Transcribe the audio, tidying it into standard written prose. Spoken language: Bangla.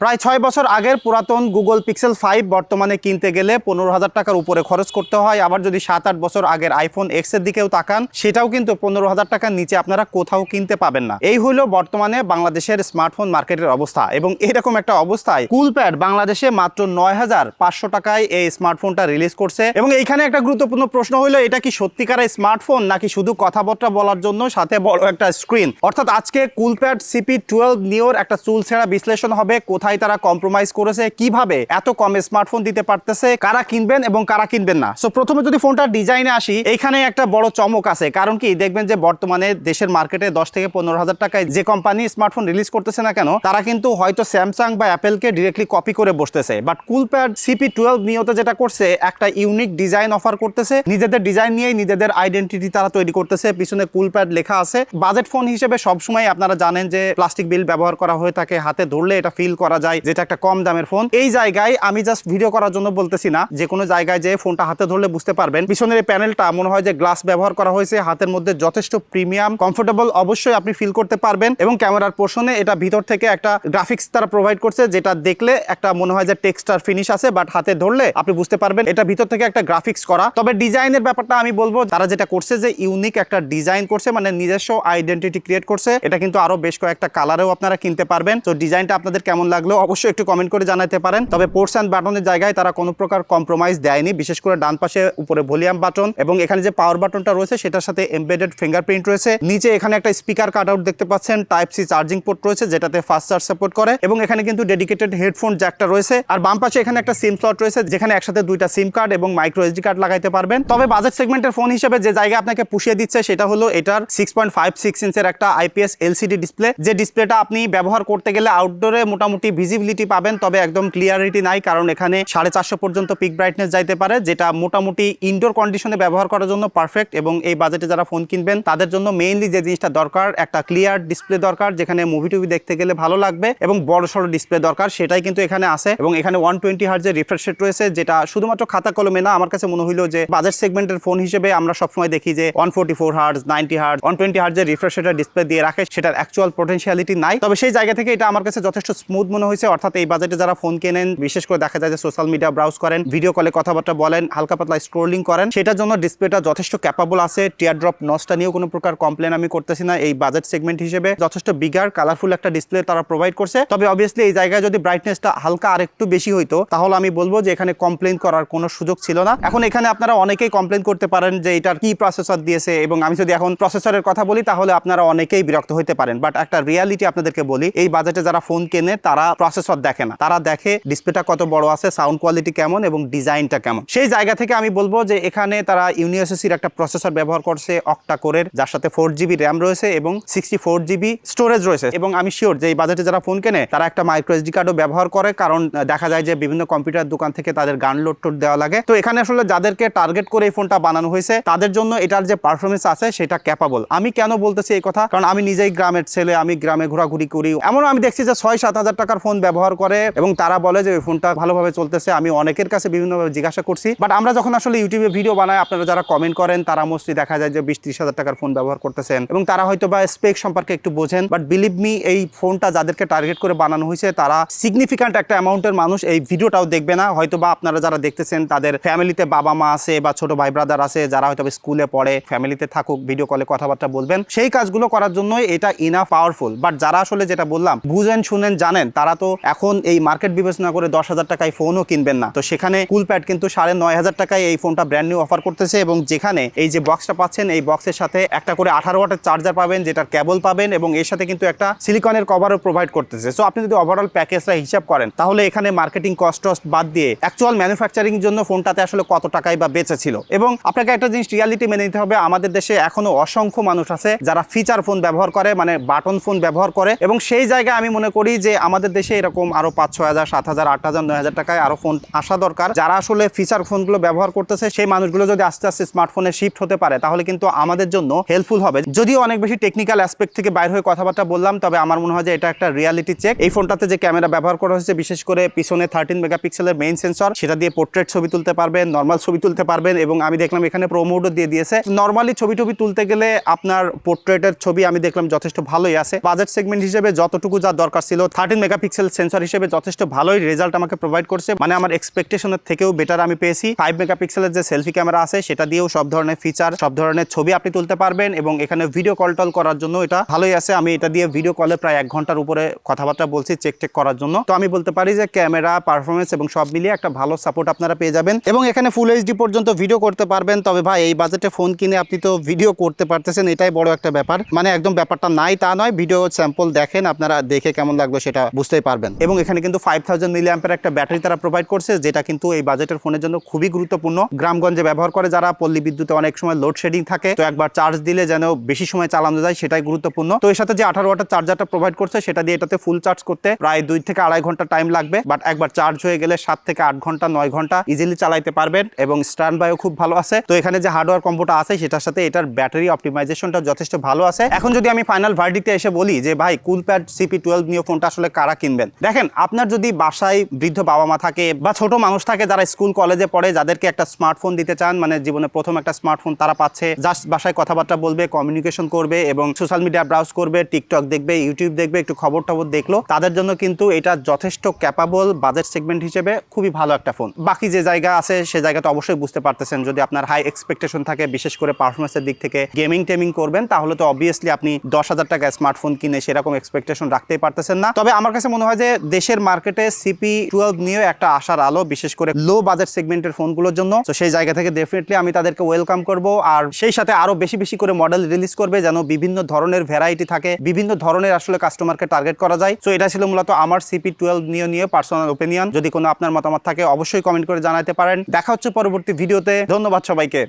প্রায় 6 বছর আগের পুরাতন গুগল পিক্সেল 5 বর্তমানে কিনতে গেলে 15,000 টাকার উপরে খরচ করতে হয়। আবার যদি 7-8 বছর আগের আইফোন এক্স এর দিকেও তাকান, সেটাও কিন্তু 15,000 টাকার নিচে আপনারা কোথাও কিনতে পাবেন না। এই হলো বর্তমানে বাংলাদেশের স্মার্টফোন মার্কেটের অবস্থা। এবং এরকম একটা অবস্থায় কুলপ্যাড বাংলাদেশে মাত্র 9,500 টাকায় এই স্মার্টফোনটা রিলিজ করছে। এবং এইখানে একটা গুরুত্বপূর্ণ প্রশ্ন হলো, এটা কি সত্যিকারের স্মার্টফোন নাকি শুধু কথাবার্তা বলার জন্য সাথে বড় একটা স্ক্রিন? অর্থাৎ আজকে কুলপ্যাড CP12 নিওর একটা চুলছেড়া বিশ্লেষণ হবে। কোথায় তারা কম্প্রোমাইজ করেছে, কিভাবে এত কমে স্মার্টফোন দিতে পারতেছে, কারা কিনবেন এবং কারা কিনবেন না। সো প্রথমে যদি ফোনটার ডিজাইনে আসি, এইখানে একটা বড় চমক আছে। কারণ কি, দেখবেন যে বর্তমানে দেশের মার্কেটে 10 থেকে 15,000 টাকায় যে কোম্পানি স্মার্টফোন রিলিজ করতেছে না কেন, তারা কিন্তু হয়তো স্যামসাং বা অ্যাপেলকে ডিরেক্টলি কপি করে বসতেছে। বাট কুলপ্যাড CP12 নিওতে যেটা করছে, একটা ইউনিক ডিজাইন অফার করতেছে। নিজেদের ডিজাইন নিয়েই নিজেদের আইডেন্টিটি তারা তৈরি করতেছে। পিছনে কুলপ্যাড লেখা আছে। বাজেট ফোন হিসেবে সবসময় আপনারা জানেন যে প্লাস্টিক বিল ব্যবহার করা হয়ে থাকে, হাতে ধরলে এটা ফিল করা যায় যেটা একটা কম দামের ফোন। এই জায়গায় আমি জাস্ট ভিডিও করার জন্য বলতেছি না, যে কোনো জায়গায় যে ফোনটা হাতে ধরলে বুঝতে পারবেন পিছনের এই প্যানেলটা মনে হয় যে গ্লাস ব্যবহার করা হয়েছে। হাতের মধ্যে যথেষ্ট প্রিমিয়াম, কমফোর্টেবল অবশ্যই আপনি ফিল করতে পারবেন। এবং ক্যামেরার পোর্শনে এটা ভিতর থেকে একটা গ্রাফিক্স তারা প্রোভাইড করছে, যেটা দেখলে একটা মনে হয় যে টেক্সচার ফিনিশ আছে, বাট হাতে ধরলে আপনি বুঝতে পারবেন এটা ভিতর থেকে একটা গ্রাফিক্স করা। তবে ডিজাইনের ব্যাপারটা আমি বলবো, তারা যেটা করছে যে ইউনিক একটা ডিজাইন করছে, মানে নিজস্ব আইডেন্টিটি ক্রিয়েট করছে। এটা কিন্তু আরো বেশ কয়েকটা কালারেও আপনারা কিনতে পারবেন। তো ডিজাইনটা আপনাদের কেমন লাগলো অবশ্যই একটু কমেন্ট করে জানাতে পারেন। তবে পোর্টস অ্যান্ড বাটনের জায়গায় তারা কোনো প্রকার কম্প্রোমাইজ দেয়নি। বিশেষ করে ডান পাশে উপরে ভলিউম বাটন এবং এখানে যে পাওয়ার বাটনটা রয়েছে সেটার সাথে এমবেডেড ফিঙ্গারপ্রিন্ট রয়েছে। নিচে এখানে একটা স্পিকার কাট আউট দেখতে পাচ্ছেন, টাইপ সি চার্জিং পোর্ট রয়েছে যেটাতে ফাস্ট চার্জ সাপোর্ট করে। এবং এখানে কিন্তু ডেডিকেটেড হেডফোন জ্যাকটা রয়েছে। আর বাম পাশে এখানে একটা সিম স্লট রয়েছে, যেখানে একসাথে দুইটা সিম কার্ড এবং মাইক্রো এসডি কার্ড লাগাইতে পারবেন। তবে বাজেট সেগমেন্টের ফোন হিসেবে যে জায়গা আপনাকে পুষিয়ে দিচ্ছে সেটা হলো এটার 6.56 ইঞ্চের একটা IPS LCD ডিসপ্লে। যে ডিসপ্লেটা আপনি ব্যবহার করতে গেলে আউটডোরে মোটামুটি ভিজিবিলিটি পাবেন, তবে একদম ক্লিয়ারিটি নাই। কারণ এখানে 450 পর্যন্ত পিক ব্রাইটনেস যাইতে পারে, যেটা মোটামুটি ইনডোর কন্ডিশনে ব্যবহার করার জন্য পারফেক্ট। এবং এই বাজেটে যারা ফোন কিনবেন তাদের জন্য মেইনলি যে জিনিসটা দরকার, একটা ক্লিয়ার ডিসপ্লে দরকার, যেখানে মুভি টুভি দেখতে গেলে ভালো লাগবে, এবং বড় সড়ো ডিসপ্লে দরকার, সেটাই কিন্তু এখানে আছে। এবং এখানে 120 হার্জের রিফ্রেশ রেট রয়েছে, যেটা শুধুমাত্র খাতা কলমে না। আমার কাছে মনে হইলো যে বাজেট সেগমেন্টের ফোন হিসেবে আমরা সবসময় দেখি যে 144 হার্জ, 90 হার্জ, 120 হার্জের রিফ্রেশ রেটের ডিসপ্লে দিয়ে রাখে, সেটার অ্যাকচুয়াল পটেনশিয়ালিটি নাই। তবে সেই জায়গা থেকে এটা আমার কাছে যথেষ্ট স্মুথ মনে হয়েছে। অর্থাৎ এই বাজেটে যারা ফোন কেনেন, বিশেষ করে দেখা যায় যে সোশ্যাল মিডিয়া ব্রাউজ করেন, ভিডিও কলে কথাবার্তা বলেন, হালকা পাতলা স্ক্রোলিং করেন, সেটার জন্য ডিসপ্লেটা যথেষ্ট ক্যাপাবল আছে। টিয়ার ড্রপ নচটা নিয়েও কোনো প্রকার কমপ্লেন আমি করতেছি না। এই বাজেট সেগমেন্ট হিসেবে যথেষ্ট বিগার কালারফুল একটা ডিসপ্লে তারা প্রোভাইড করছে। তবে অবভিয়াসলি এই জায়গায় যদি ব্রাইটনেসটা হালকা আরেকটু বেশি হইতো, তাহলে আমি বলবো যে এখানে কমপ্লেন করার কোনো সুযোগ ছিল না। এখন এখানে আপনারা অনেকেই কমপ্লেন করতে পারেন যে এটার কি প্রসেসর দিয়েছে, এবং আমি যদি এখন প্রসেসরের কথা বলি তাহলে আপনারা অনেকেই বিরক্ত হইতে পারেন। বাট একটা রিয়ালিটি আপনাদেরকে বলি, এই বাজেটে যারা ফোন কেনে তারা প্রসেসর দেখে না, তারা দেখে ডিসপ্লেটা কত বড় আছে, সাউন্ড কোয়ালিটি কেমন এবং ডিজাইনটা কেমন। সেই জায়গা থেকে আমি বলবো যে এখানে তারা ইউনিএসএসির একটা প্রসেসর ব্যবহার করছে অক্টা কোরের, যার সাথে 4GB র্যাম রয়েছে এবং 64GB স্টোরেজ রয়েছে। এবং আমি শিওর যে এই বাজেটে যারা ফোন কেনে তারা একটা মাইক্রো এসডি কার্ডও ব্যবহার করে, কারণ দেখা যায় যে বিভিন্ন কম্পিউটার দোকান থেকে তাদের গান লোড টোড দেওয়া লাগে। তো এখানে আসলে যাদেরকে টার্গেট করে এই ফোনটা বানানো হয়েছে তাদের জন্য এটার যে পারফরমেন্স আছে সেটা ক্যাপাবল। আমি কেন বলতেছি এই কথা, কারণ আমি নিজেই গ্রামের ছেলে, আমি গ্রামে ঘোরাঘুরি করি। এমন আমি দেখছি যে 6-7 হাজার টাকার ফোন ব্যবহার করে এবং তারা বলে যে ওই ফোনটা ভালোভাবে চলতেছে। আমি অনেকের কাছে বিভিন্নভাবে জিজ্ঞাসা করছি, বাট আমরা যখন আসলে ইউটিউবে ভিডিও বানাই, আপনারা যারা কমেন্ট করেন তারা মোস্টলি দেখা যায় যে 20-30 হাজার টাকার ফোন ব্যবহার করতেছেন এবং তারা হয়তো বা স্পেক সম্পর্কে একটু বোঝেন। বাট বিলিভ মি, এই ফোনটা যাদেরকে টার্গেট করে বানানো হয়েছে তারা সিগনিফিক্যান্ট একটা অ্যামাউন্টের মানুষ এই ভিডিওটাও দেখবে না। হয়তো বা আপনারা যারা দেখতেছেন তাদের ফ্যামিলিতে বাবা মা আছে বা ছোট ভাই ব্রাদার আছে, যারা হয়তো স্কুলে পড়ে, ফ্যামিলিতে থাকুক, ভিডিও কলে কথাবার্তা বলবেন, সেই কাজগুলো করার জন্যই এটা ইনাফ পাওয়ারফুল। বাট যারা আসলে যেটা বললাম বুঝেন শুনেন জানেন, তারা তো এখন এই মার্কেট বিবেচনা করে 10,000 টাকায় ফোনও কিনবেন না। তো সেখানে কুলপ্যাড কিন্তু 9,500 টাকায় এই ফোনটা ব্র্যান্ড নিউ অফার করতেছে। এবং যেখানে এই যে বক্সটা পাচ্ছেন, এই বক্সের সাথে একটা করে 18 ওয়াটের চার্জার পাবেন, যেটার কেবল পাবেন, এবং এর সাথে কিন্তু একটা সিলিকনের কভারও প্রোভাইড করতেছে। সো আপনি যদি ওভারঅল প্যাকেজটা হিসাব করেন তাহলে এখানে মার্কেটিং কস্ট বাদ দিয়ে অ্যাকচুয়াল ম্যানুফ্যাকচারিং জন্য ফোনটাতে আসলে কত টাকায় বা বেঁচে ছিল। এবং আপনাকে একটা জিনিস রিয়ালিটি মেনে নিতে হবে, আমাদের দেশে এখনো অসংখ্য মানুষ আছে যারা ফিচার ফোন ব্যবহার করে, মানে বাটন ফোন ব্যবহার করে। এবং সেই জায়গায় আমি মনে করি যে আমাদের দেশে এরকম আরো 5-6 হাজার, 7 হাজার, 8 হাজার, 9 হাজার টাকায় আরো ফোন আসা দরকার। যারা আসলে ফিচার ফোনগুলো ব্যবহার করতেছে সেই মানুষগুলো যদি আস্তে আস্তে স্মার্টফোনে শিফট হতে পারে তাহলে কিন্তু আমাদের জন্য হেল্পফুল হবে। যদিও অনেক বেশি টেকনিক্যাল অ্যাসপেক্ট থেকে বাইরে হয়ে কথাবার্তা বললাম, তবে আমার মনে হয় যে এটা একটা রিয়ালিটি চেক। এই ফোনটাতে যে ক্যামেরা ব্যবহার করা হয়েছে, বিশেষ করে পিছনে 13 মেগাপিক্সেলের মেইন সেন্সর, সেটা দিয়ে পোর্ট্রেট ছবি তুলতে পারবেন, নর্মাল ছবি তুলতে পারবেন। এবং আমি দেখলাম এখানে প্রো মোডও দিয়ে দিয়েছে। নর্মালি ছবি তুলতে গেলে আপনার পোর্ট্রেটের ছবি আমি দেখলাম যথেষ্ট ভালোই আছে। বাজেট সেগমেন্ট হিসেবে যতটুকু যা দরকার ছিল 13 মেগাপিক্সেল মেগাপিক্সেল সেন্সর হিসেবে যথেষ্ট ভালোই রেজাল্ট আমাকে প্রোভাইড করছে, মানে আমার এক্সপেকটেশনের থেকেও বেটার আমি পেয়েছি। 5 মেগাপিক্সেলের যে সেলফি ক্যামেরা আছে সেটা দিয়েও সব ধরনের ফিচার, সব ধরনের ছবি আপনি তুলতে পারবেন এবং এখানে ভিডিও কল টল করার জন্য এটা ভালোই আছে। আমি এটা দিয়ে ভিডিও কলে প্রায় 1 ঘন্টার উপরে কথাবার্তা বলছি চেক করার জন্য। তো আমি বলতে পারি যে ক্যামেরা পারফরমেন্স এবং সব মিলিয়ে একটা ভালো সাপোর্ট আপনারা পেয়ে যাবেন এবং এখানে ফুল এইচডি পর্যন্ত ভিডিও করতে পারবেন। তবে ভাই এই বাজেটে ফোন কিনে আপনি তো ভিডিও করতে পারতেছেন, এটাই বড় একটা ব্যাপার। মানে একদম ব্যাপারটা নাই তা নয়, ভিডিও স্যাম্পল দেখেন, আপনারা দেখে কেমন লাগবে সেটা বুঝতেই পারবেন। এবং এখানে কিন্তু 5000 মিলি অ্যাম্পের একটা ব্যাটারি তারা প্রোভাইড করছে, যেটা কিন্তু এই বাজেটের ফোনের জন্য খুবই গুরুত্বপূর্ণ। গ্রামগঞ্জে ব্যবহার করে যারা, পল্লী বিদ্যুতে অনেক সময় লোডশেডিং থাকে, তো একবার চার্জ দিলে যেন বেশি সময় চালানো যায় সেটাই গুরুত্বপূর্ণ। তো এর সাথে যে 18 ওয়াটের চার্জারটা প্রোভাইড করছে সেটা দিয়ে এটাতে ফুল চার্জ করতে প্রায় 2 থেকে 2.5 ঘন্টা টাইম লাগবে, বাট একবার চার্জ হয়ে গেলে 7 থেকে 8 ঘন্টা 9 ঘন্টা ইজিলি চালাইতে পারবেন এবং স্ট্যান্ড বাইও খুব ভালো আছে। তো এখানে যে হার্ডওয়্যার কম্বোটা আছে সেটার সাথে এটার ব্যাটারি অপটিমাইজেশনটা যথেষ্ট ভালো আছে। এখন যদি আমি ফাইনাল ভার্ডিক্টে এসে বলি যে ভাই কুলপ্যাড CP12 নিও ফোনটা আসলে কারা কিনবেন, দেখেন আপনার যদি বাসায় বৃদ্ধ বাবা মা থাকে বা ছোট মানুষ থাকে যারা স্কুল কলেজে পড়ে, যাদেরকে একটা স্মার্টফোন দিতে চান, মানে জীবনে প্রথম একটা স্মার্টফোন তারা পাচ্ছে, জাস্ট বাসায় কথাবার্তা বলবে, কমিউনিকেশন করবে এবং সোশ্যাল মিডিয়া ব্রাউজ করবে, টিকটক দেখবে, ইউটিউব দেখবে, একটু খবর টবর দেখলো, তাদের জন্য কিন্তু এটা যথেষ্ট ক্যাপাবল বাজেট সেগমেন্ট হিসেবে খুবই ভালো একটা ফোন। বাকি যে জায়গা আছে সে জায়গাটা অবশ্যই বুঝতে পারতেছেন, যদি আপনার হাই এক্সপেকটেশন থাকে বিশেষ করে পারফরমেন্সের দিক থেকে, গেমিং টেমিং করবেন, তাহলে তো অবভিয়াসলি আপনি 10,000 টাকা স্মার্টফোন কিনে সেরকম এক্সপেকটেশন রাখতেই পারতেছেন না। তবে আমার কাছে মনে হয় যে দেশের মার্কেটে CP12 নিয়ে একটা আশার আলো, বিশেষ করে লো বাজেট সেগমেন্টের ফোনগুলোর জন্য। তো সেই জায়গা থেকে ডেফিনেটলি আমি তাদেরকে ওয়েলকাম করব, আর সেই সাথে আরো বেশি বেশি করে মডেল রিলিজ করবে যেন বিভিন্ন ধরনের ভ্যারাইটি থাকে, বিভিন্ন ধরনের আসলে কাস্টমারকে টার্গেট করা যায়। সো এটা ছিল মূলত আমার CP12 নিয়ে পার্সোনাল ওপিনিয়ন। যদি কোনো আপনার মতামত থাকে অবশ্যই কমেন্ট করে জানাতে পারেন। দেখা হচ্ছে পরবর্তী ভিডিওতে। ধন্যবাদ সবাইকে।